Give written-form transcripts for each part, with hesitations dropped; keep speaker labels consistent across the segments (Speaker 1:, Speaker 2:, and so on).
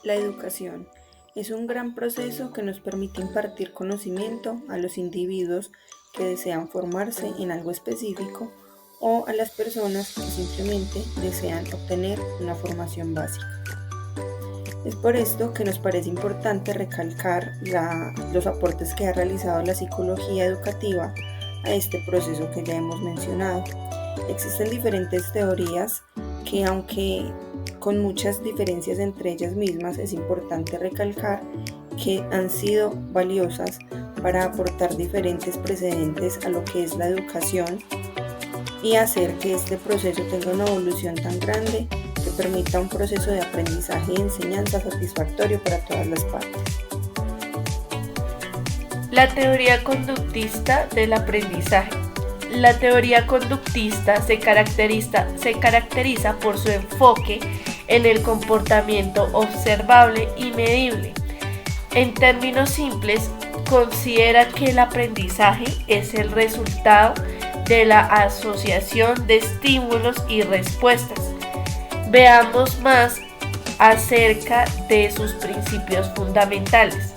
Speaker 1: La educación es un gran proceso que nos permite impartir conocimiento a los individuos que desean formarse en algo específico o a las personas que simplemente desean obtener una formación básica. Es por esto que nos parece importante recalcar los aportes que ha realizado la psicología educativa a este proceso que ya hemos mencionado. Existen diferentes teorías que, aunque con muchas diferencias entre ellas mismas, es importante recalcar que han sido valiosas para aportar diferentes precedentes a lo que es la educación y hacer que este proceso tenga una evolución tan grande que permita un proceso de aprendizaje y enseñanza satisfactorio para todas las partes.
Speaker 2: La teoría conductista del aprendizaje. La teoría conductista se caracteriza por su enfoque en el comportamiento observable y medible. En términos simples, considera que el aprendizaje es el resultado de la asociación de estímulos y respuestas. Veamos más acerca de sus principios fundamentales.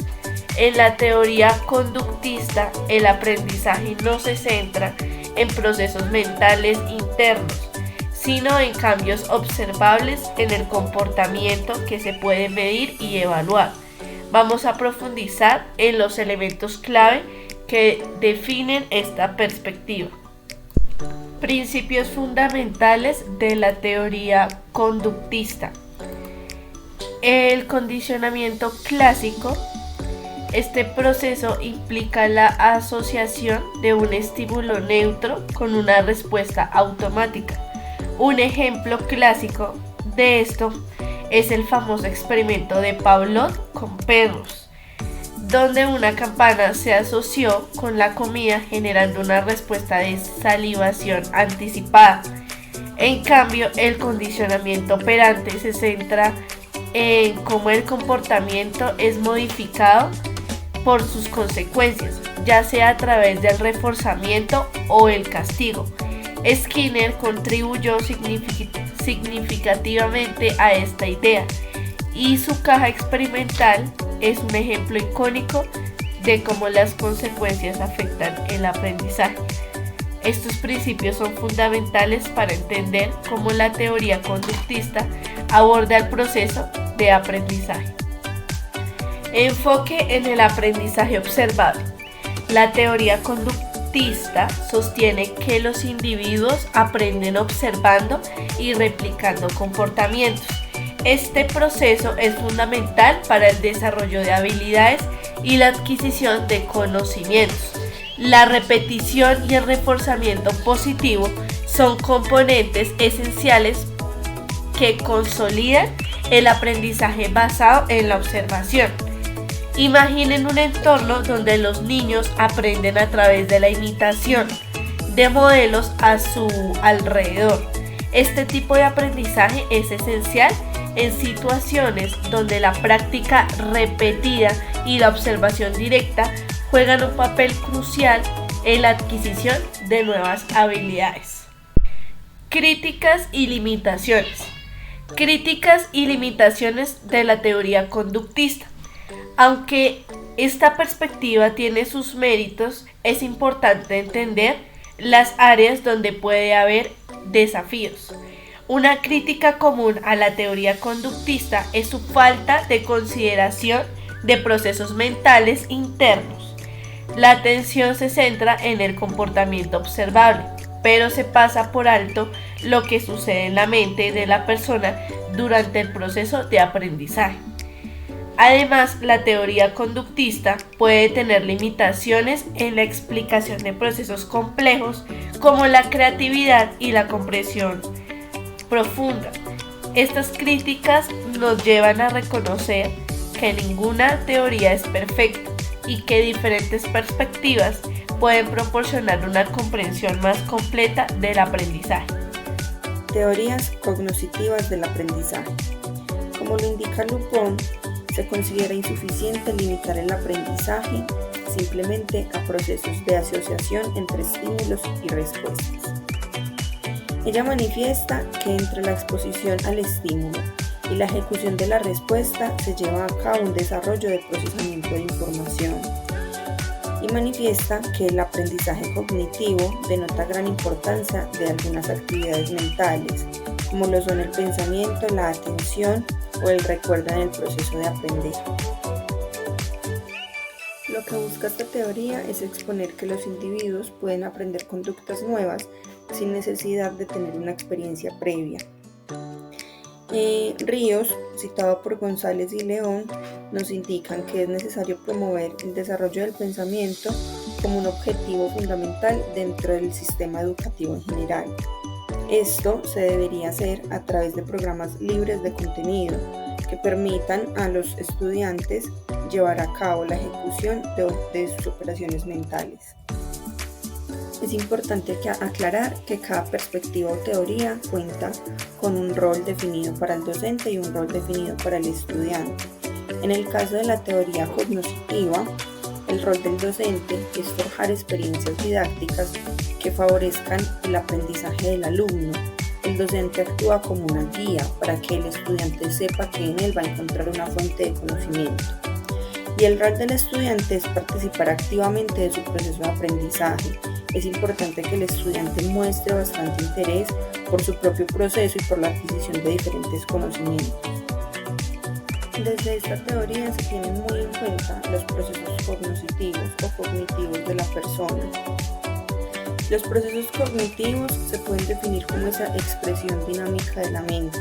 Speaker 2: En la teoría conductista, el aprendizaje no se centra en procesos mentales internos, sino en cambios observables en el comportamiento que se puede medir y evaluar. Vamos a profundizar en los elementos clave que definen esta perspectiva. Principios fundamentales de la teoría conductista. El condicionamiento clásico. Este proceso implica la asociación de un estímulo neutro con una respuesta automática. Un ejemplo clásico de esto es el famoso experimento de Pavlov con perros, donde una campana se asoció con la comida generando una respuesta de salivación anticipada. En cambio, el condicionamiento operante se centra en cómo el comportamiento es modificado por sus consecuencias, ya sea a través del reforzamiento o el castigo. Skinner contribuyó significativamente a esta idea y su caja experimental es un ejemplo icónico de cómo las consecuencias afectan el aprendizaje. Estos principios son fundamentales para entender cómo la teoría conductista aborda el proceso de aprendizaje. Enfoque en el aprendizaje observable. La teoría conductista sostiene que los individuos aprenden observando y replicando comportamientos. Este proceso es fundamental para el desarrollo de habilidades y la adquisición de conocimientos. La repetición y el reforzamiento positivo son componentes esenciales que consolidan el aprendizaje basado en la observación. Imaginen un entorno donde los niños aprenden a través de la imitación de modelos a su alrededor. Este tipo de aprendizaje es esencial en situaciones donde la práctica repetida y la observación directa juegan un papel crucial en la adquisición de nuevas habilidades. Críticas y limitaciones. Críticas y limitaciones de la teoría conductista. Aunque esta perspectiva tiene sus méritos, es importante entender las áreas donde puede haber desafíos. Una crítica común a la teoría conductista es su falta de consideración de procesos mentales internos. La atención se centra en el comportamiento observable, pero se pasa por alto lo que sucede en la mente de la persona durante el proceso de aprendizaje. Además, la teoría conductista puede tener limitaciones en la explicación de procesos complejos como la creatividad y la comprensión profunda. Estas críticas nos llevan a reconocer que ninguna teoría es perfecta y que diferentes perspectivas pueden proporcionar una comprensión más completa del aprendizaje.
Speaker 1: Teorías cognitivas del aprendizaje. Como lo indica Lupon, se considera insuficiente limitar el aprendizaje simplemente a procesos de asociación entre estímulos y respuestas. Ella manifiesta que entre la exposición al estímulo y la ejecución de la respuesta se lleva a cabo un desarrollo de procesamiento de información. Y manifiesta que el aprendizaje cognitivo denota gran importancia de algunas actividades mentales, como lo son el pensamiento, la atención o el recuerdo en el proceso de aprender. Lo que busca esta teoría es exponer que los individuos pueden aprender conductas nuevas sin necesidad de tener una experiencia previa. Ríos, citado por González y León, nos indican que es necesario promover el desarrollo del pensamiento como un objetivo fundamental dentro del sistema educativo en general. Esto se debería hacer a través de programas libres de contenido que permitan a los estudiantes llevar a cabo la ejecución de sus operaciones mentales. Es importante aclarar que cada perspectiva o teoría cuenta con un rol definido para el docente y un rol definido para el estudiante. En el caso de la teoría cognoscitiva, el rol del docente es forjar experiencias didácticas que favorezcan el aprendizaje del alumno. El docente actúa como una guía para que el estudiante sepa que en él va a encontrar una fuente de conocimiento. Y el rol del estudiante es participar activamente de su proceso de aprendizaje. Es importante que el estudiante muestre bastante interés por su propio proceso y por la adquisición de diferentes conocimientos. Desde esta teoría se tienen muy en cuenta los procesos cognitivos o cognitivos de la persona. Los procesos cognitivos se pueden definir como esa expresión dinámica de la mente.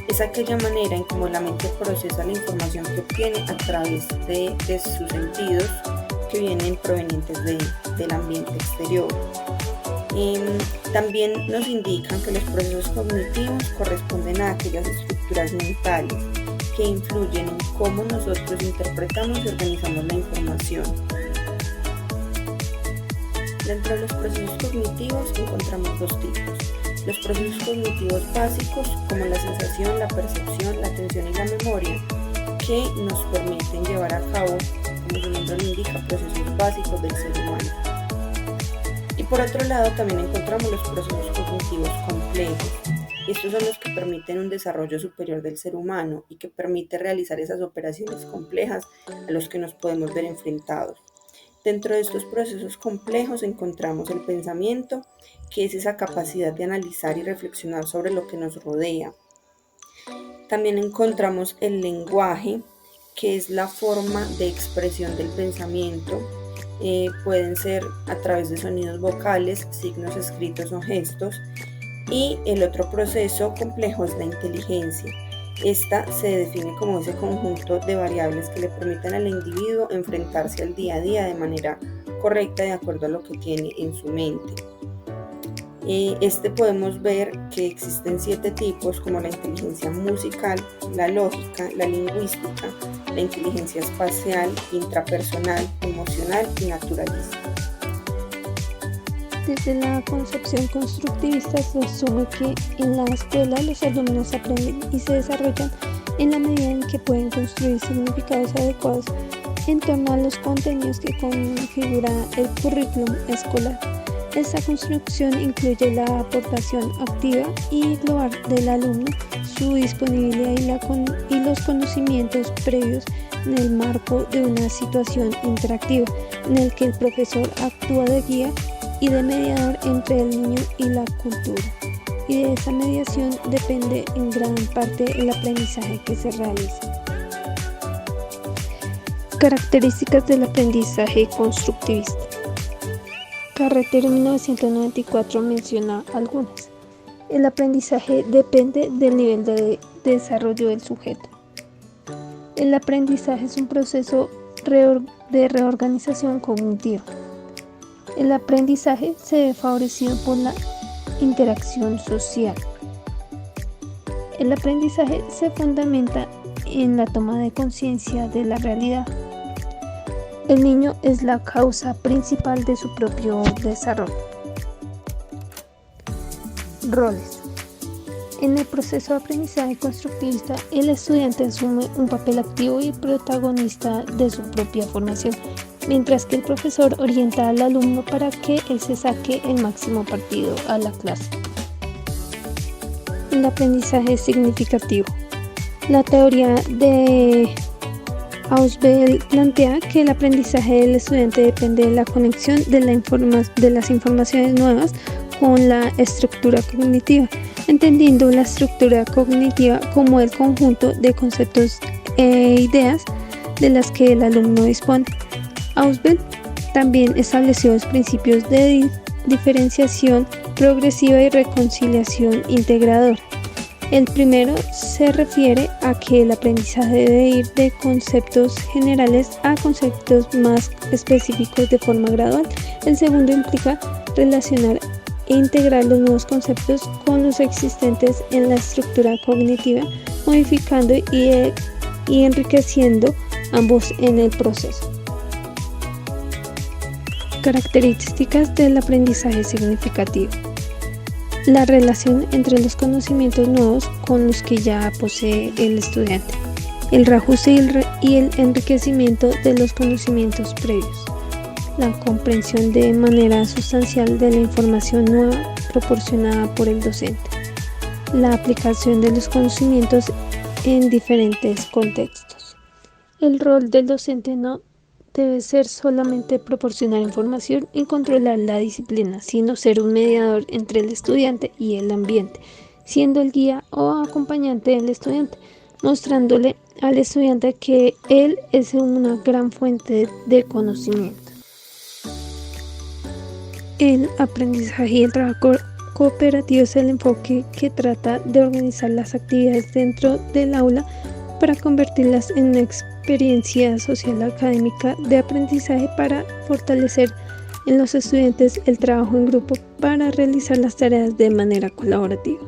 Speaker 1: Es aquella manera en cómo la mente procesa la información que obtiene a través de sus sentidos que vienen provenientes del ambiente exterior. También nos indican que los procesos cognitivos corresponden a aquellas estructuras mentales que influyen en cómo nosotros interpretamos y organizamos la información. Dentro de los procesos cognitivos encontramos dos tipos. Los procesos cognitivos básicos, como la sensación, la percepción, la atención y la memoria, que nos permiten llevar a cabo, como su nombre lo indica, procesos básicos del ser humano. Y por otro lado también encontramos los procesos cognitivos complejos. Estos son los que permiten un desarrollo superior del ser humano y que permite realizar esas operaciones complejas a los que nos podemos ver enfrentados. Dentro de estos procesos complejos encontramos el pensamiento, que es esa capacidad de analizar y reflexionar sobre lo que nos rodea. También encontramos el lenguaje, que es la forma de expresión del pensamiento. Pueden ser a través de sonidos vocales, signos escritos o gestos. Y el otro proceso complejo es la inteligencia. Esta se define como ese conjunto de variables que le permiten al individuo enfrentarse al día a día de manera correcta de acuerdo a lo que tiene en su mente. Podemos ver que existen 7 tipos, como la inteligencia musical, la lógica, la lingüística, la inteligencia espacial, intrapersonal, emocional y naturalista.
Speaker 3: Desde la concepción constructivista se asume que en la escuela los alumnos aprenden y se desarrollan en la medida en que pueden construir significados adecuados en torno a los contenidos que configura el currículum escolar. Esta construcción incluye la aportación activa y global del alumno, su disponibilidad y los conocimientos previos en el marco de una situación interactiva en el que el profesor actúa de guía y de mediador entre el niño y la cultura, y de esa mediación depende en gran parte el aprendizaje que se realiza. Características del aprendizaje constructivista. Carretero 1994 menciona algunas. El aprendizaje depende del nivel de desarrollo del sujeto. El aprendizaje es un proceso de reorganización cognitiva. El aprendizaje se ve favorecido por la interacción social. El aprendizaje se fundamenta en la toma de conciencia de la realidad. El niño es la causa principal de su propio desarrollo. Roles. En el proceso de aprendizaje constructivista, el estudiante asume un papel activo y protagonista de su propia formación, mientras que el profesor orienta al alumno para que él se saque el máximo partido a la clase. el aprendizaje significativo. La teoría de Ausubel plantea que el aprendizaje del estudiante depende de la conexión de las informaciones nuevas con la estructura cognitiva, entendiendo la estructura cognitiva como el conjunto de conceptos e ideas de las que el alumno dispone. Ausubel también estableció los principios de diferenciación progresiva y reconciliación integradora. El primero se refiere a que el aprendizaje debe ir de conceptos generales a conceptos más específicos de forma gradual. El segundo implica relacionar e integrar los nuevos conceptos con los existentes en la estructura cognitiva, modificando y enriqueciendo ambos en el proceso. Características del aprendizaje significativo. La relación entre los conocimientos nuevos con los que ya posee el estudiante. El reajuste y el enriquecimiento de los conocimientos previos. La comprensión de manera sustancial de la información nueva proporcionada por el docente. La aplicación de los conocimientos en diferentes contextos. El rol del docente no debe ser solamente proporcionar información y controlar la disciplina, sino ser un mediador entre el estudiante y el ambiente, siendo el guía o acompañante del estudiante, mostrándole al estudiante que él es una gran fuente de conocimiento. El aprendizaje y el trabajo cooperativo es el enfoque que trata de organizar las actividades dentro del aula para convertirlas en una experiencia social académica de aprendizaje para fortalecer en los estudiantes el trabajo en grupo para realizar las tareas de manera colaborativa.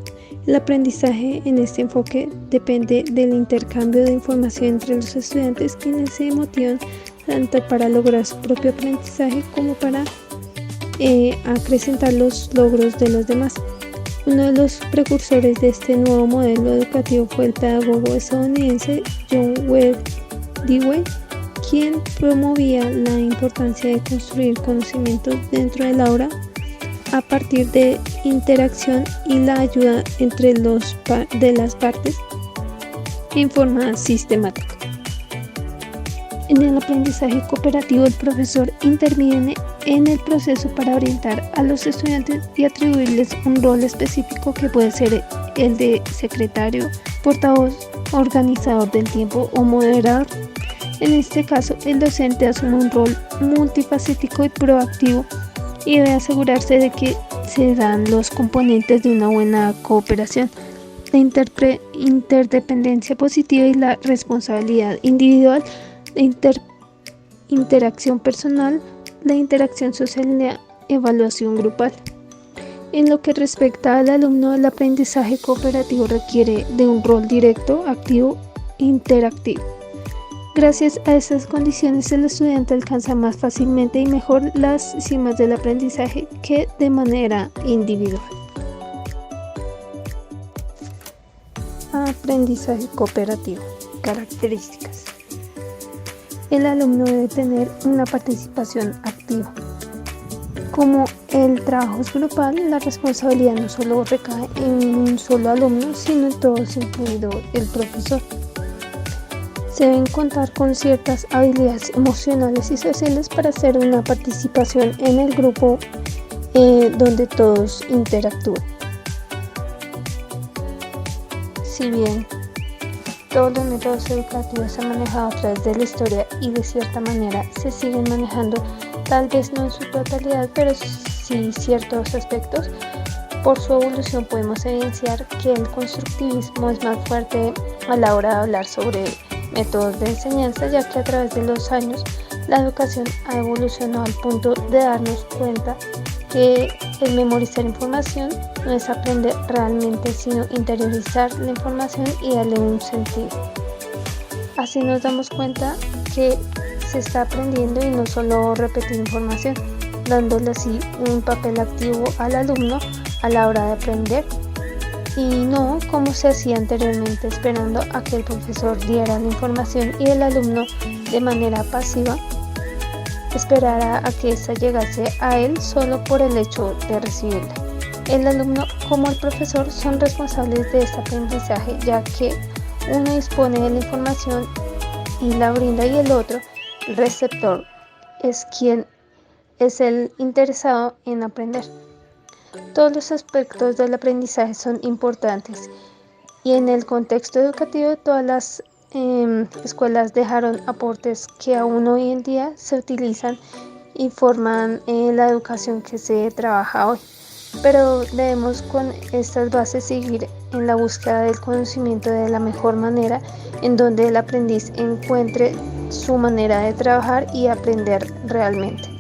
Speaker 3: El aprendizaje en este enfoque depende del intercambio de información entre los estudiantes, quienes se motivan tanto para lograr su propio aprendizaje como para acrecentar los logros de los demás. Uno de los precursores de este nuevo modelo educativo fue el pedagogo estadounidense John Dewey, quien promovía la importancia de construir conocimientos dentro del aula a partir de interacción y la ayuda entre las partes en forma sistemática. En el aprendizaje cooperativo, el profesor interviene en el proceso para orientar a los estudiantes y atribuirles un rol específico que puede ser el de secretario, portavoz, organizador del tiempo o moderador. En este caso, el docente asume un rol multifacético y proactivo y debe asegurarse de que se dan los componentes de una buena cooperación, la interdependencia positiva y la responsabilidad individual, la interacción personal, la interacción social y la evaluación grupal. En lo que respecta al alumno, el aprendizaje cooperativo requiere de un rol directo, activo e interactivo. Gracias a estas condiciones, el estudiante alcanza más fácilmente y mejor las cimas del aprendizaje que de manera individual. Aprendizaje cooperativo. Características. El alumno debe tener una participación activa. Como el trabajo es grupal, la responsabilidad no solo recae en un solo alumno, sino en todos, incluido el profesor. Se deben contar con ciertas habilidades emocionales y sociales para hacer una participación en el grupo donde todos interactúen. Si bien todos los métodos educativos se han manejado a través de la historia y de cierta manera se siguen manejando, tal vez no en su totalidad, pero sí ciertos aspectos, por su evolución podemos evidenciar que el constructivismo es más fuerte a la hora de hablar sobre métodos de enseñanza, ya que a través de los años la educación ha evolucionado al punto de darnos cuenta que el memorizar información no es aprender realmente, sino interiorizar la información y darle un sentido. Así nos damos cuenta que se está aprendiendo y no solo repetir información, dándole así un papel activo al alumno a la hora de aprender, y no como se hacía anteriormente, esperando a que el profesor diera la información y el alumno de manera pasiva esperara a que ésta llegase a él solo por el hecho de recibirla. El alumno como el profesor son responsables de este aprendizaje, ya que uno dispone de la información y la brinda y el otro, el receptor, es quien es el interesado en aprender. Todos los aspectos del aprendizaje son importantes y en el contexto educativo todas las escuelas dejaron aportes que aún hoy en día se utilizan y forman la educación que se trabaja hoy. Pero debemos con estas bases seguir en la búsqueda del conocimiento de la mejor manera, en donde el aprendiz encuentre su manera de trabajar y aprender realmente.